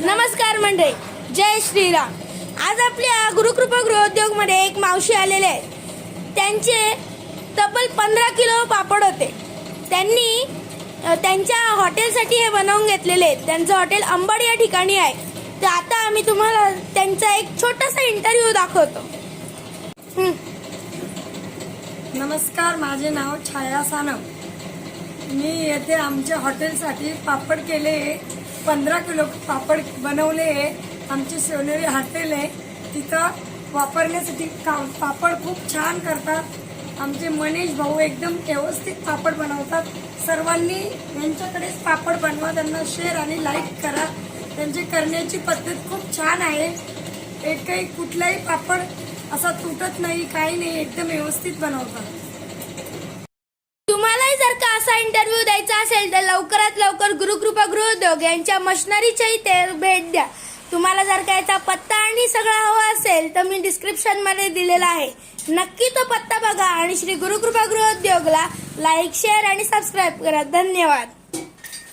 नमस्कार मंडळी, जय श्रीराम। आज आपल्या गुरुकृपा गृहोद्योग मध्ये एक मावशी आलेले आहेत। त्यांचे तब्बल 15 किलो पापड होते। त्यांनी त्यांच्या हॉटेलसाठी हे बनवून घेतलेले आहेत। त्यांचं हॉटेल अंबड या ठिकाणी आहे। तर आता आम्ही तुम्हाला त्यांचा एक छोटासा इंटरव्ह्यू दाखवतो। नमस्कार, माझे नाव छाया सानप। मी येथे आमच्या हॉटेलसाठी पापड केले। 15 किलो पापड बनवले। आमचे सोनेरी हॉटेल आहे, तिथं वापरण्यासाठी पापड खूप छान करतात। आमचे मनीष भाऊ एकदम व्यवस्थित पापड बनवतात। सर्वांनी यांच्याकडेच पापड बनवा, त्यांना शेअर आणि लाईक करा। त्यांची करण्याची पद्धत खूप छान आहे। एकही कुठलाही पापड असा तुटत नाही, काही नाही, एकदम व्यवस्थित बनवतात। तुम्हालाही जर का असा इंटरव्ह्यू द्यायचा असेल तर लवकरात लवकर गुरुकृपा गृहोद्योग यांच्या मशिनरीच्या इथे भेट द्या। तुम्हाला जर का याचा पत्ता आणि सगळं हवा असेल तर मी डिस्क्रिप्शन मध्ये दिलेला आहे। नक्की तो पत्ता बघा आणि श्री गुरुकृपा गृहोद्योगला लाईक, शेअर आणि सबस्क्राईब करा। धन्यवाद।